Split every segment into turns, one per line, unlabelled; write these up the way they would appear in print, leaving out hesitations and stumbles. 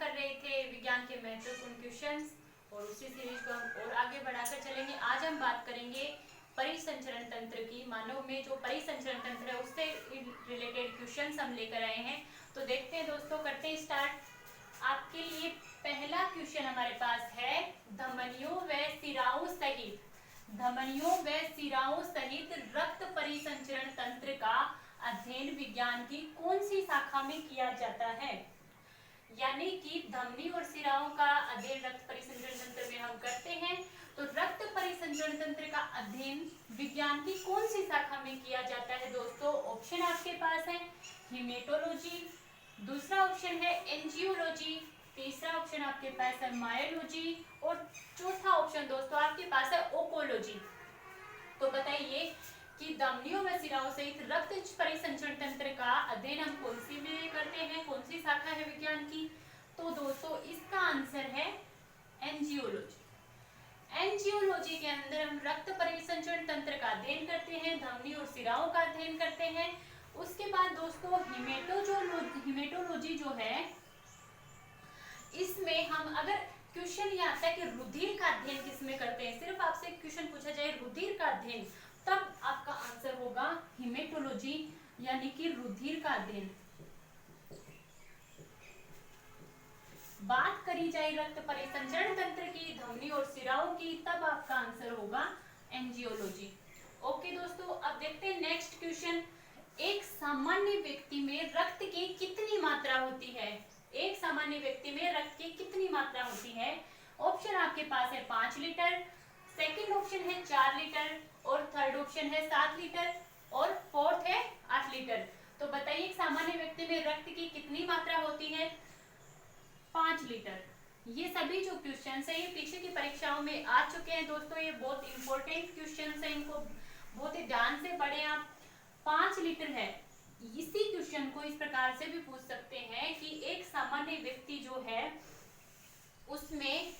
कर रहे थे विज्ञान के महत्वपूर्ण क्वेश्चंस और उसी सीरीज को हम और आगे बढ़ाकर चलेंगे। आज हम बात करेंगे परिसंचरण तंत्र की। मानव में जो परिसंचरण तंत्र है उससे रिलेटेड क्वेश्चंस हम लेकर आए हैं। तो देखते हैं दोस्तों, करते हैं स्टार्ट। आपके लिए पहला क्वेश्चन हमारे पास है, धमनियों व सिराओं सहित रक्त परिसंचरण तंत्र का अध्ययन विज्ञान की कौन सी शाखा में किया जाता है। यानी कि धमनी और सिराओं का अध्ययन रक्त परिसंचरण तंत्र में हम करते हैं। तो रक्त परिसंचरण तंत्र का अध्ययन विज्ञान की कौन सी शाखा में किया जाता है दोस्तों? ऑप्शन आपके पास है हीमेटोलॉजी, दूसरा ऑप्शन है एंजियोलॉजी, तीसरा ऑप्शन आपके पास है मायोलॉजी और चौथा ऑप्शन दोस्तों आपके पास है ओकोलॉजी। तो बताइए कि धमनियों व सिराओं सहित रक्त परिसंचरण तंत्र का अध्ययन हम कौन सी में करते हैं, कौन सी शाखा है विज्ञान की? तो दोस्तों इसका आंसर है एंजियोलॉजी। एंजियोलॉजी के अंदर हम रक्त परिसंचरण तंत्र का अध्ययन करते हैं, धमनी और सिराओं का अध्ययन करते हैं। उसके बाद दोस्तों हीमेटोलॉजी जो है, इसमें हम अगर क्वेश्चन ये आता है कि रुधिर का अध्ययन किसमें करते हैं, सिर्फ आपसे क्वेश्चन पूछा जाए रुधिर का अध्ययन, तब आपका आंसर होगा हीमेटोलॉजी, यानी कि रुधिर का अध्ययन। बात करी जाए रक्त परिसंचरण तंत्र की, धमनी और सिराओं की, तब आपका आंसर होगा एंजियोलॉजी। ओके दोस्तों, अब देखते हैं नेक्स्ट क्वेश्चन। एक सामान्य व्यक्ति में रक्त की कितनी मात्रा होती है? एक सामान्य व्यक्ति में रक्त की कितनी मात्रा होती है? ऑप्शन आपके पास है 5 लीटर, सेकंड ऑप्शन है 4 लीटर और थर्ड ऑप्शन है 7 लीटर और फोर्थ है 8 लीटर। तो बताइए एक सामान्य व्यक्ति में रक्त की कितनी मात्रा होती है? 5 लीटर। ये सभी जो क्वेश्चंस है ये पीछे की परीक्षाओं में आ चुके हैं दोस्तों। ये बहुत इंपॉर्टेंट क्वेश्चंस है, इनको बहुत ही ध्यान से पढ़ें आप। 5 लीटर है। इसी क्वेश्चन को इस प्रकार से भी पूछ सकते हैं कि एक सामान्य व्यक्ति जो है उसमें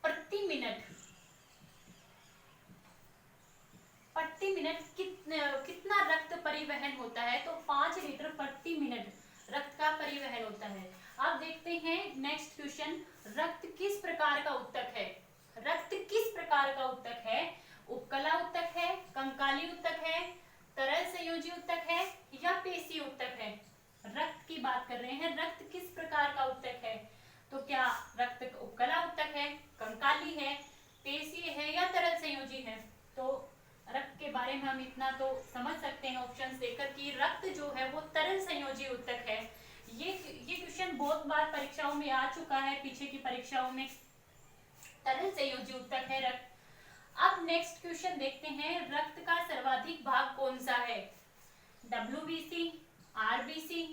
प्रति मिनट कितना रक्त परिवहन होता है? तो 5 लीटर प्रति मिनट रक्त का परिवहन होता है। अब देखते हैं नेक्स्ट क्वेश्चन। रक्त किस प्रकार का उत्तक है? रक्त किस प्रकार का उत्तक है? उपकला उत्तक है, कंकाली उत्तक है, तरल संयोजी उत्तक है या पेशीय उत्तक है? रक्त की बात कर रहे हैं, रक्त किस प्रकार का उत्तक है? तो क्या रक्त उपकला उत्तक है, कंकाली है, पेशीय है या तरल संयोजी है? तो रक्त के बारे में हम इतना तो समझ सकते हैं ऑप्शंस देखकर कि रक्त जो है वो तरल संयोजी उत्तक है। ये क्वेश्चन बहुत बार परीक्षाओं में आ चुका है, पीछे की परीक्षाओं में। तरल संयोजी उत्तक है रक्त। अब नेक्स्ट क्वेश्चन देखते हैं, रक्त का सर्वाधिक भाग कौन सा है? WBC, RBC,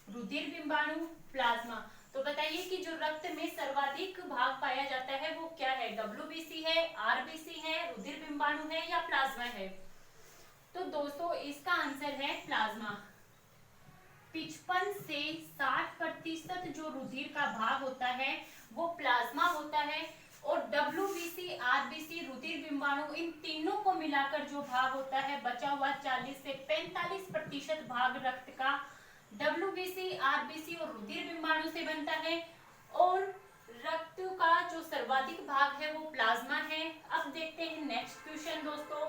रुधिर बिंबाणु, प्लाज्मा। तो बताइए कि जो रक्त में सर्वाधिक भाग पाया जाता है वो क्या है? WBC है, RBC है, रुधिर बिंबाणु है या प्लाज्मा है? तो दोस्तों इसका आंसर है प्लाज्मा। 55 से 60% जो रुधिर का भाग होता है वो प्लाज्मा होता है और WBC, RBC, रुधिर बिंबाणु, इन तीनों को मिलाकर जो भाग होता है बचा हुआ 40 से 45% भाग रक्त का WBC, RBC और रुधिर बिंबाणु से बनता है और रक्त का जो सर्वाधिक भाग है वो प्लाज्मा है। अब देखते हैं नेक्स्ट क्वेश्चन दोस्तों।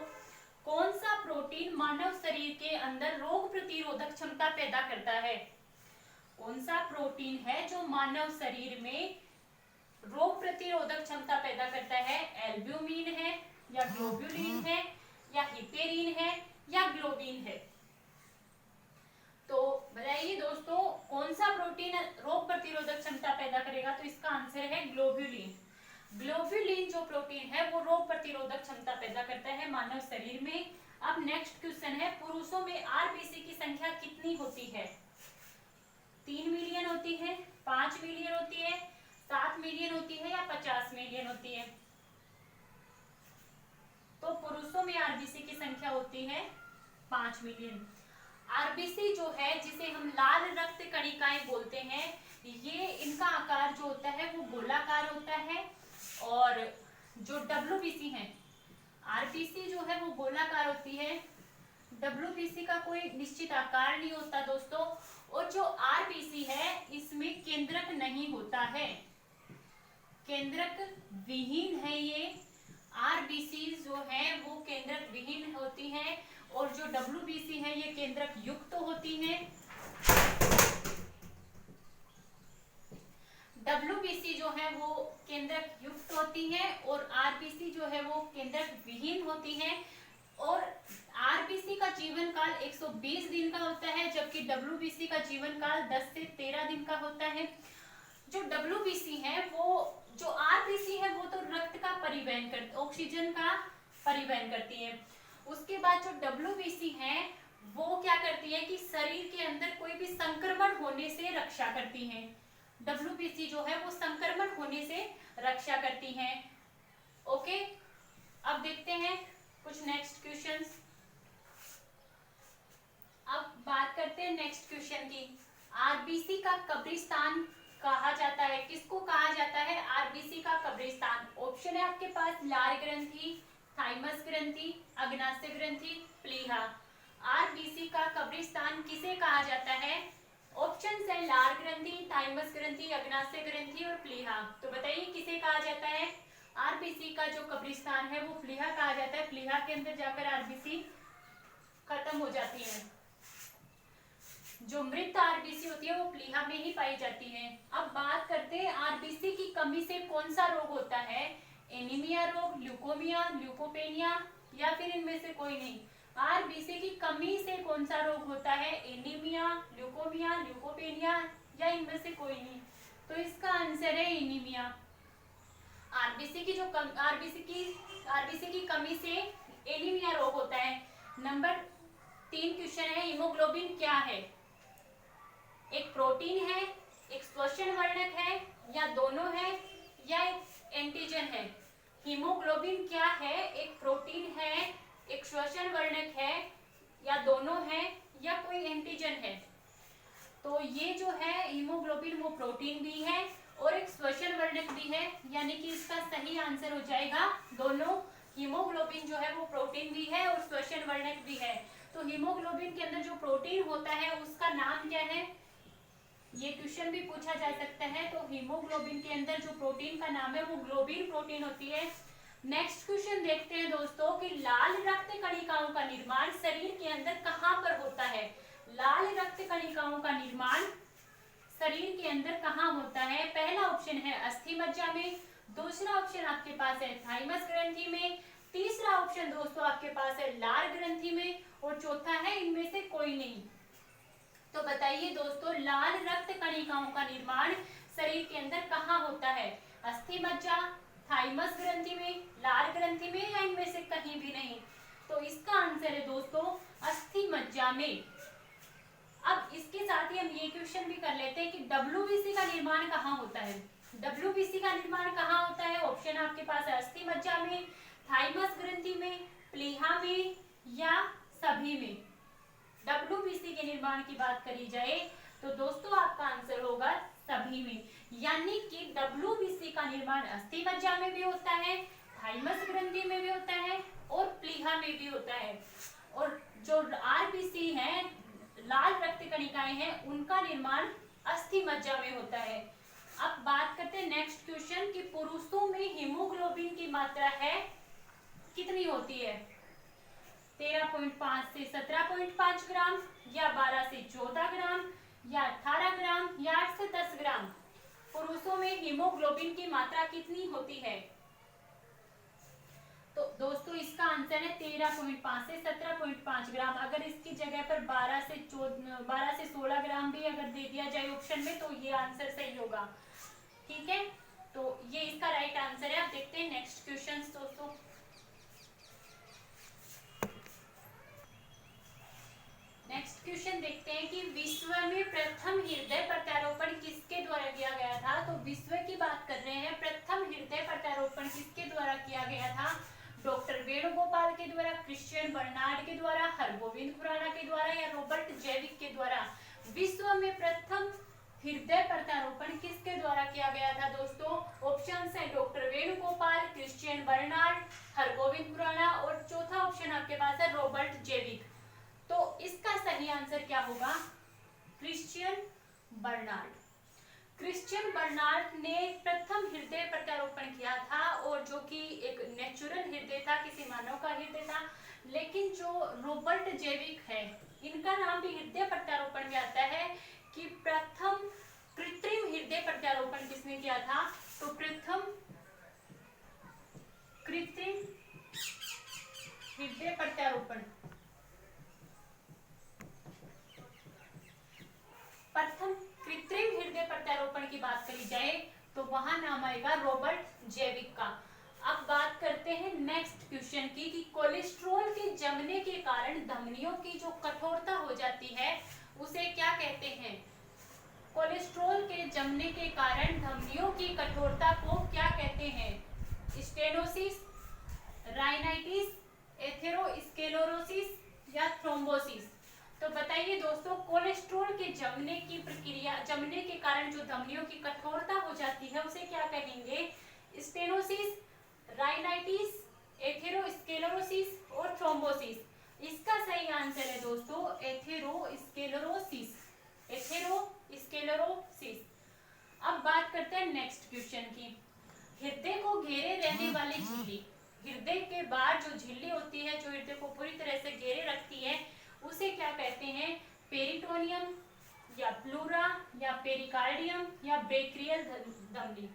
कौन सा प्रोटीन मानव शरीर के अंदर रोग प्रतिरोधक क्षमता पैदा करता है? कौन सा प्रोटीन है जो मानव शरीर में रोग प्रतिरोधक क्षमता पैदा करता है? एल्ब्यूमिन है या ग्लोब्युलिन है या हिपेरिन है या ग्लोबिन है? तो बताइए दोस्तों कौन सा प्रोटीन रोग प्रतिरोधक क्षमता पैदा करेगा? तो इसका आंसर है ग्लोब्युलिन। ग्लोब्युलिन जो प्रोटीन है वो रोग प्रतिरोधक क्षमता पैदा करता है मानव शरीर में। अब नेक्स्ट क्वेश्चन है, पुरुषों में RBC की संख्या कितनी होती है? 3 मिलियन होती है, 5 मिलियन होती है, 7 मिलियन होती है या 50 मिलियन होती है? तो पुरुषों में RBC की संख्या होती है 5 मिलियन। RBC जो है जिसे हम लाल रक्त कणिकाएं बोलते हैं, ये इनका आकार जो होता है वो गोलाकार होता है और जो WBC है, RBC जो है वो गोलाकार होती है, WBC का कोई निश्चित आकार नहीं होता दोस्तों। और और जो आरबीसी है इसमें केंद्रक नहीं होता है, केंद्रक विहीन है ये। आरबीसी जो है वो केंद्रक विहीन होती हैं और जो डब्ल्यूबीसी है ये केंद्रक युक्त होती हैं। डब्ल्यूबीसी जो है वो केंद्रक युक्त होती है और आरबीसी जो है वो केंद्रक विहीन होती है। और आरबीसी का जीवन काल 120 दिन का होता है, जबकि डब्ल्यूबीसी का जीवन काल 10 से 13 दिन का होता है। जो डब्ल्यूबीसी है वो, जो आरबीसी है वो तो रक्त का परिवहन करती, ऑक्सीजन का परिवहन करती है। उसके बाद जो डब्ल्यूबीसी है वो क्या करती है कि शरीर के अंदर कोई भी संक्रमण होने से रक्षा करती है। डब्ल्यूबीसी जो है वो संक्रमण होने से रक्षा करती हैं। ओके, अब देखते हैं कुछ नेक्स्ट क्वेश्चंस। अब बात करते हैं नेक्स्ट क्वेश्चन की। आरबीसी का कब्रिस्तान कहा जाता है, किसको कहा जाता है आरबीसी का कब्रिस्तान? ऑप्शन है आपके पास लार ग्रंथि, थाइमस ग्रंथि, अग्नाशय ग्रंथि, प्लीहा। आरबीसी का कब्रिस्तान किसे कहा जाता है? ऑप्शन है लार ग्रंथि, थाइमस ग्रंथि, अग्नाशय ग्रंथि और प्लीहा। तो बताइए किसे कहा जाता है? आरबीसी का जो कब्रिस्तान है वो प्लीहा कहा जाता है। प्लीहा के अंदर जाकर आरबीसी खत्म हो जाती है। जो मृत आरबीसी होती है वो प्लीहा में ही पाई जाती है। अब बात करते हैं आरबीसी की कमी से कौन सा रोग होता है? एनीमिया रोग, ल्यूकोमिया, ल्यूकोपेनिया या फिर इनमें से कोई नहीं। आरबीसी की कमी से कौन सा रोग होता है? एनीमिया, ल्यूकोमिया, ल्यूकोपेनिया या इनमें से कोई नहीं। तो इसका आंसर है एनीमिया। आरबीसी की कमी से एनीमिया रोग होता है। नंबर 3 क्वेश्चन है, हीमोग्लोबिन क्या है? एक प्रोटीन है, एक श्वसन वर्णक है या दोनों है या एक एंटीजन है? हीमोग्लोबिन क्या है? एक प्रोटीन है, एक श्वसन वर्णक है या दोनों है या कोई एंटीजन है? तो ये जो है हीमोग्लोबिन वो प्रोटीन भी है और एक श्वसन वर्णक भी है, यानी कि इसका सही आंसर हो जाएगा दोनों। हीमोग्लोबिन जो है वो प्रोटीन भी है और श्वसन वर्णक भी है। तो हीमोग्लोबिन के अंदर जो प्रोटीन होता है उसका नाम क्या है? ये क्वेश्चन भी पूछा जा सकता है। तो हीमोग्लोबिन के अंदर जो प्रोटीन का नाम है वो ग्लोबिन प्रोटीन होती है। नेक्स्ट क्वेश्चन देखते हैं दोस्तों कि लाल रक्त कणिकाओं का निर्माण शरीर के अंदर कहां पर होता है? लाल रक्त कणिकाओं का निर्माण शरीर के अंदर कहां होता है? पहला ऑप्शन है अस्थि मज्जा में, दूसरा ऑप्शन आपके पास है थाइमस ग्रंथि में, तीसरा ऑप्शन दोस्तों आपके पास है लार ग्रंथि में और चौथा है इनमें से कोई नहीं। तो बताइए दोस्तों, लाल रक्त कणिकाओं का निर्माण शरीर के अंदर कहां होता है? अस्थि मज्जा, थाइमस ग्रंथि में, लार ग्रंथि में या इनमें से कहीं भी नहीं? तो इसका आंसर है दोस्तों अस्थि मज्जा में। अब इसके साथ ही हम ये क्वेश्चन भी कर लेते हैं कि डब्ल्यूबीसी का निर्माण कहाँ होता है? डब्ल्यूबीसी का निर्माण कहाँ होता है? ऑप्शन आपके पास है अस्थि मज्जा में, थाइमस ग्रंथि में, प्लीहा में या सभी में। डब्ल्यूबीसी के निर्माण की बात करी जाए तो दोस्तों आपका आंसर होगा सभी में, यानी कि डब्ल्यूबीसी का निर्माण अस्थि मज्जा में भी होता है, थाइमस ग्रंथि में भी होता है और प्लीहा में भी होता है। और जो आरबीसी है, लाल रक्त कणिकाएं हैं, उनका निर्माण अस्थि मज्जा में होता है। अब बात करते हैं नेक्स्ट क्वेश्चन कि पुरुषों में हीमोग्लोबिन की मात्रा है कितनी होती है? 13.5 से 17.5 ग्राम या 12 से 14 ग्राम या 18 ग्राम या 8 से 10 ग्राम। पुरुषों में हीमोग्लोबिन की मात्रा कितनी होती है? तो दोस्तों इसका आंसर है 13.5 से 17.5 ग्राम। अगर इसकी जगह पर 12 से 16 ग्राम भी अगर दे दिया जाए ऑप्शन में तो ये आंसर सही होगा। ठीक है, तो ये इसका राइट आंसर है। अब देखते हैं नेक्स्ट क्वेश्चन दोस्तों। नेक्स्ट क्वेश्चन देखते हैं कि विश्व में प्रथम हृदय प्रत्यारोपण किसके द्वारा किया गया था? तो विश्व की बात कर रहे हैं, प्रथम हृदय प्रत्यारोपण किसके द्वारा किया गया था? डॉक्टर वेणुगोपाल के द्वारा, क्रिश्चियन बर्नार्ड के द्वारा, हरगोविंद खुराना के द्वारा या रॉबर्ट जैविक के द्वारा? विश्व में प्रथम हृदय प्रत्यारोपण किसके द्वारा किया गया था दोस्तों? ऑप्शंस है doctor Venugopal, Christian Barnard, Hargobind Khorana और चौथा ऑप्शन आपके पास है रॉबर्ट जैविक। तो इसका सही आंसर क्या होगा? Christian Bernard. क्रिश्चियन बर्नार्ड ने प्रथम हृदय प्रत्यारोपण किया था, और जो कि एक नेचुरल हृदय था, किसी मानव का हृदय था। लेकिन जो रॉबर्ट जेविक है, इनका नाम भी हृदय प्रत्यारोपण में आता है कि प्रथम कृत्रिम हृदय प्रत्यारोपण किसने किया था? तो प्रथम कृत्रिम हृदय प्रत्यारोपण, प्रथम कृत्रिम हृदय प्रत्यारोपण की बात करी जाए तो वहां नाम आएगा रॉबर्ट जेविक का। अब बात करते हैं नेक्स्ट क्वेश्चन की कि कोलेस्ट्रॉल के जमने के कारण धमनियों की जो कठोरता हो जाती है उसे क्या कहते हैं? कोलेस्ट्रॉल के जमने के कारण धमनियों की कठोरता को क्या कहते हैं? स्टेनोसिस, राइनाइटिस, एथेरोस्क्लेरोसिस या थ्रोम्बोसिस। तो बताइए दोस्तों, कोलेस्ट्रॉल के जमने की प्रक्रिया, जमने के कारण जो धमनियों की कठोरता हो जाती है उसे क्या कहेंगे? स्टेनोसिस, राइनाइटिस, एथेरोस्क्लेरोसिस और थ्रोम्बोसिस। इसका सही आंसर है दोस्तों एथेरोस्क्लेरोसिस, एथेरोस्क्लेरोसिस। अब बात करते हैं नेक्स्ट क्वेश्चन की। हृदय को घेरे रहने वाली झिल्ली, हृदय के बाद जो झिल्ली होती है जो हृदय को पूरी तरह से घेरे रखती है उसे क्या कहते हैं? पेरिटोनियम या प्लूरा या पेरिकार्डियम या ब्रेकियल धमनी।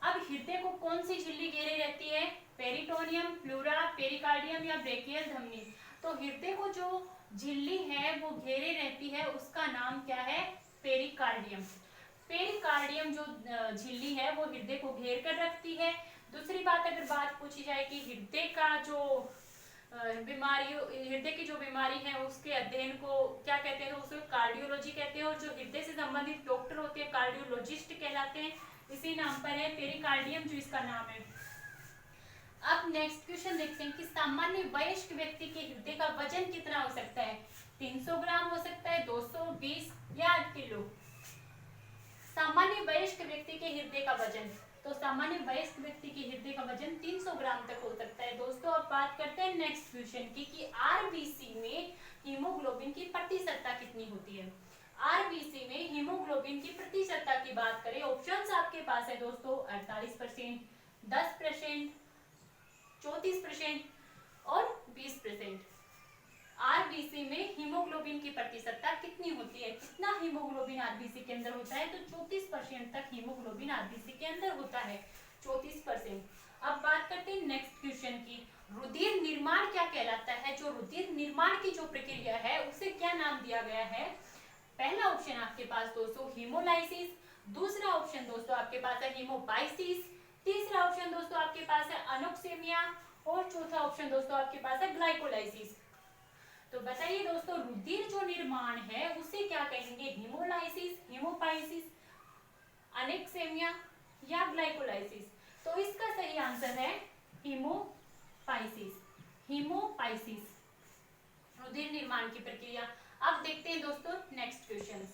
अब हृदय को कौन सी झिल्ली घेरे रहती है? पेरिटोनियम, प्लूरा, पेरिकार्डियम या ब्रेकियल धमनी। तो हृदय को जो झिल्ली है वो घेरे रहती है, उसका नाम क्या है? पेरिकार्डियम। पेरिकार्डियम जो झिल्ली है वो हृदय को घेर कर रखती है। दूसरी बात, अगर बात पूछी जाए कि हृदय का जो बीमारी, हृदय की जो बीमारी है उसके अध्ययन को क्या कहते हैं? तो उसे कार्डियोलॉजी कहते हैं, और जो हृदय से संबंधित डॉक्टर होते हैं कार्डियोलॉजिस्ट कहलाते हैं। इसी नाम पर है पेरिकार्डियम जो इसका नाम है। अब नेक्स्ट क्वेश्चन देखते हैं कि सामान्य वयस्क व्यक्ति के हृदय का वजन कितना हो सकता है? 300 ग्राम हो सकता है, 220 या 8 किलो। सामान्य वयस्क व्यक्ति के हृदय का वजन, तो सामान्य वयस्क व्यक्ति के हृदय का वजन 300 ग्राम तक हो सकता है। दोस्तों अब बात करते हैं नेक्स्ट क्वेश्चन की कि आरबीसी में हीमोग्लोबिन की प्रतिशतता कितनी होती है? आरबीसी में हीमोग्लोबिन की प्रतिशतता की बात करें, ऑप्शंस आपके पास है दोस्तों 48%, 10%, 34% और 20%। आरबीसी में हीमोग्लोबिन की प्रतिशतता कितनी होती है? कितना हीमोग्लोबिन आरबीसी के अंदर होता है? तो 34% तक हीमोग्लोबिन आरबीसी के अंदर होता है, 34%। अब बात करते हैं नेक्स्ट क्वेश्चन की, रुधिर निर्माण क्या कहलाता है? जो रुधिर निर्माण की जो प्रक्रिया है उसे क्या नाम दिया गया है? पहला ऑप्शन आपके पास दोस्तों हीमोलाइसिस, दूसरा ऑप्शन दोस्तों आपके पास है हीमोबाइसिस, तीसरा ऑप्शन दोस्तों आपके पास है अनोक्सेमिया और चौथा ऑप्शन दोस्तों आपके पास है ग्लाइकोलाइसिस। तो बताइए दोस्तों, रुधिर जो निर्माण है उसे क्या कहेंगे? हीमोलाइसिस, हीमोबाइसिस, अनोक्सेमिया या ग्लाइकोलाइसिस। तो इसका सही आंसर है हीमोबाइसिस, हीमोबाइसिस, रुधिर निर्माण की प्रक्रिया। अब देखते हैं दोस्तों नेक्स्ट क्वेश्चन।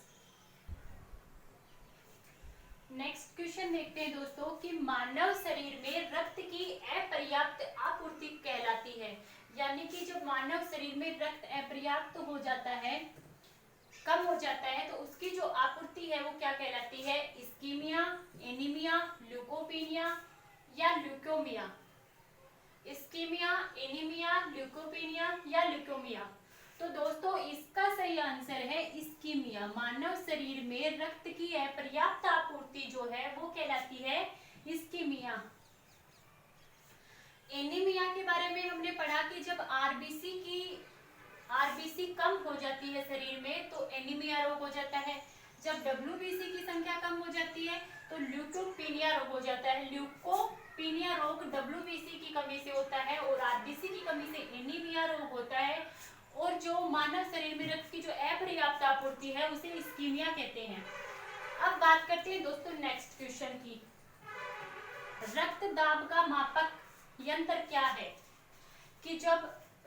नेक्स्ट क्वेश्चन देखते हैं दोस्तों कि मानव शरीर में रक्त की अपर्याप्त आपूर्ति कहलाती है, यानी कि जब मानव शरीर में रक्त अपर्याप्त हो जाता है, कम हो जाता है, तो उसकी जो आपूर्ति है वो क्या कहलाती है? इस्कीमिया, एनीमिया, ल्यूकोपीनिया या ल्यूकोमिया। इस्कीमिया, एनीमिया, ल्यूकोपीनिया या ल्यूकोमिया। तो दोस्तों इसका सही आंसर है इस्कीमिया। मानव शरीर में रक्त की अपर्याप्त आपूर्ति जो है वो कहलाती है इस्कीमिया। एनीमिया के बारे में हमने पढ़ा कि जब आरबीसी कम हो जाती है शरीर में तो एनीमिया रोग हो जाता है। जब डब्ल्यूबीसी की संख्या कम हो जाती है तो ल्यूकोपीनिया रोग हो जाता है। ल्यूकोपीनिया रोग डब्ल्यूबीसी की कमी से होता है और आरबीसी की कमी से एनीमिया रोग होता है। और जो मानव शरीर में रक्त की जो अपर्याप्त आपूर्ति है उसे इस्कीमिया कहते हैं। अब बात करते हैं दोस्तों नेक्स्ट क्वेश्चन की, रक्त दाब का मापक यंत्र क्या है? कि जब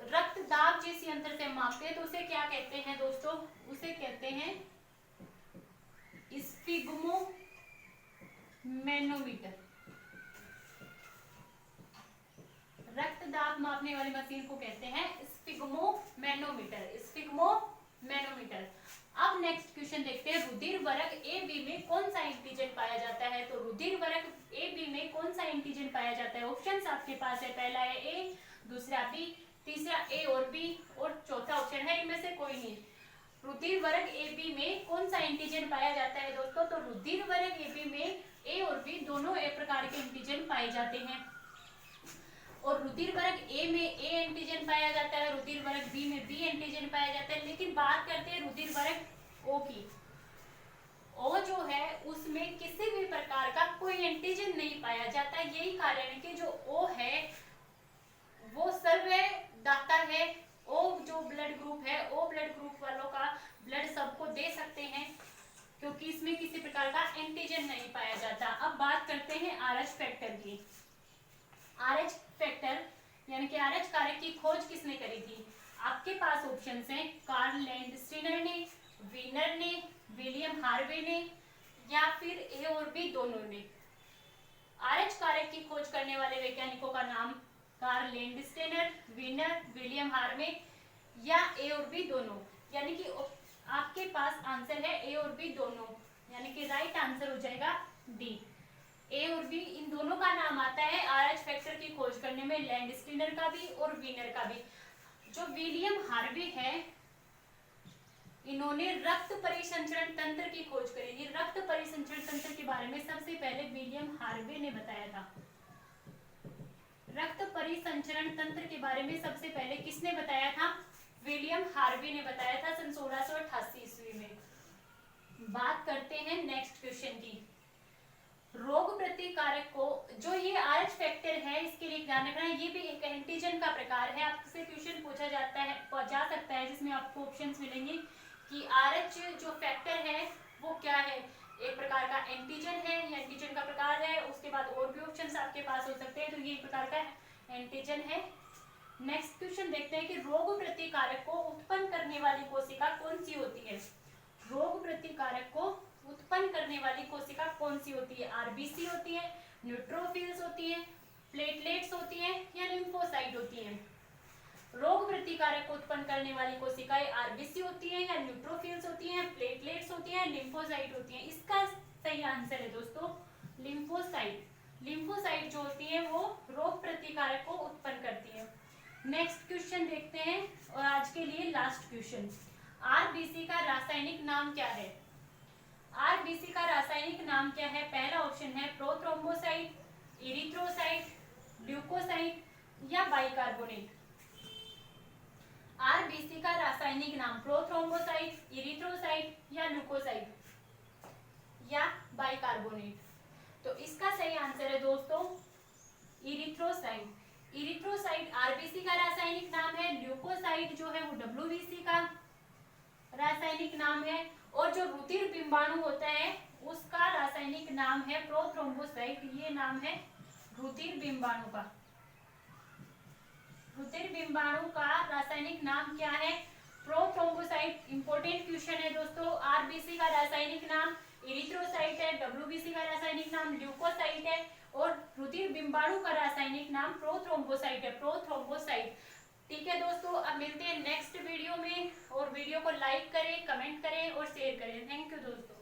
रक्त दाब जिस यंत्र से मापते हैं तो उसे क्या कहते हैं दोस्तों? उसे कहते हैं स्फिग्मोमैनोमीटर। रक्त दाब मापने वाली मशीन को कहते हैं स्फिग्मोमैनोमीटर, स्फिग्मोमैनोमीटर। नैनोमीटर। अब नेक्स्ट क्वेश्चन देखते हैं, रुधिर वर्ग ए बी में कौन सा एंटीजन पाया जाता है? तो रुधिर वर्ग ए बी में कौन सा एंटीजन पाया जाता है? ऑप्शंस आपके पास है, पहला है ए, दूसरा बी, तीसरा ए और बी, और चौथा ऑप्शन है इनमें से कोई नहीं। रुधिर वर्ग ए बी में कौन सा एंटीजन पाया जाता है दोस्तों? तो रुधिर वर्ग ए बी में ए और बी दोनों ए प्रकार के एंटीजन पाए जाते हैं। और रुधिर वर्ग ए में ए एंटीजन पाया जाता है, रुधिर वर्ग बी में बी एंटीजन पाया जाता है। लेकिन बात करते हैं रुधिर वर्ग ओ की। ओ जो है उसमें किसी भी प्रकार का कोई एंटीजन नहीं पाया जाता। यही कारण है कि जो ओ है वो सर्वदाता है। ओ जो ब्लड ग्रुप है, ओ ब्लड ग्रुप वालों का ब्लड सबको दे सकते हैं, क्योंकि इसमें किसी प्रकार का एंटीजन नहीं पाया जाता। अब बात करते हैं आरएच फैक्टर की। आरएच फैक्टर यानी कि आरएच कारक की खोज किसने करी थी? आपके पास ऑप्शंस हैं, कार्ल लैंडस्टीनर ने, वीनर ने, विलियम हार्वे ने, या फिर ए और बी दोनों ने। आरएच कारक की खोज करने वाले वैज्ञानिकों का नाम Karl Landsteiner, Wiener, William Harvey या ए और बी दोनों। यानी कि आपके पास आंसर है ए और बी दोनों, यानी कि राइट आंसर हो जाएगा डी। ए और बी इन दोनों का नाम आता है आरएच फैक्टर की खोज करने में, लैंडस्टीनर का भी और वीनर का भी। जो विलियम हार्वे है इन्होंने रक्त परिसंचरण तंत्र की खोज करी थी। रक्त परिसंचरण तंत्र के बारे में सबसे पहले विलियम हार्वे ने बताया था। रक्त परिसंचरण तंत्र के बारे में सबसे पहले किसने बताया था? विलियम हार्वे ने बताया था सन 1688 ईस्वी में। बात करते हैं नेक्स्ट क्वेश्चन की। रोग प्रतिकारक को, जो ये आरएच फैक्टर है इसके लिए ध्यान रखना है, ये भी एक एंटीजन का प्रकार है। आपसे क्वेश्चन पूछा जा सकता है जिसमें आपको ऑप्शंस मिलेंगे कि आरएच जो फैक्टर है वो क्या है, एक प्रकार का एंटीजन है या एंटीजन का प्रकार है। उसके बाद और भी ऑप्शंस आपके पास हो सकते हैं, तो ये एक प्रकार का एंटीजन है। नेक्स्ट क्वेश्चन देखते हैं कि रोग प्रतिकारक को उत्पन्न करने वाली कोशिका कौन सी होती है? रोग प्रतिकारक को उत्पन्न करने वाली कोशिका कौन सी होती है? आरबीसी होती है, न्यूट्रोफिल्स होती है, प्लेटलेट्स होती है या लिम्फोसाइट होती है? रोग प्रतिकारक को उत्पन्न करने वाली कोशिकाएं आरबीसी होती है या न्यूट्रोफिल्स होती हैं, प्लेटलेट्स होती हैं, लिम्फोसाइट होती हैं? इसका सही आंसर है दोस्तों लिम्फोसाइट। लिम्फोसाइट जो होती है वो रोग प्रतिकारक को उत्पन्न करती है। नेक्स्ट क्वेश्चन देखते हैं और आज के लिए लास्ट क्वेश्चन। आरबीसी का रासायनिक नाम क्या है? आरबीसी का रासायनिक नाम क्या है? पहला ऑप्शन है प्रोथ्रोम्बोसाइट, इरिथ्रोसाइट, ल्यूकोसाइट या बाइकार्बोनेट। आरबीसी का रासायनिक नाम प्रोथ्रोम्बोसाइट, इरिथ्रोसाइट या ल्यूकोसाइट या बाइकार्बोनेट। तो इसका सही आंसर है दोस्तों इरिथ्रोसाइट। इरिथ्रोसाइट आरबीसी का रासायनिक नाम है। ल्यूकोसाइट जो है वो डब्ल्यूबीसी का रासायनिक नाम है। और जो रुधिर बिंबाणु होता है उसका रासायनिक नाम है प्रोथ्रोम्बोसाइट। ये नाम है रुधिर बिंबाणु का। रुधिर बिंबाणु का रासायनिक नाम क्या है? प्रोथ्रोम्बोसाइट। इंपॉर्टेंट क्वेश्चन है दोस्तों। आरबीसी का रासायनिक नाम इरिथ्रोसाइट है, डब्ल्यूबीसी का रासायनिक नाम ल्यूकोसाइट है और रुधिर बिंबाणु का रासायनिक नाम प्रोथ्रोम्बोसाइट है, प्रोथ्रोम्बोसाइट। ठीक है दोस्तों, अब मिलते हैं नेक्स्ट वीडियो में। और वीडियो को लाइक करें, कमेंट करें और शेयर करें। थैंक यू दोस्तों।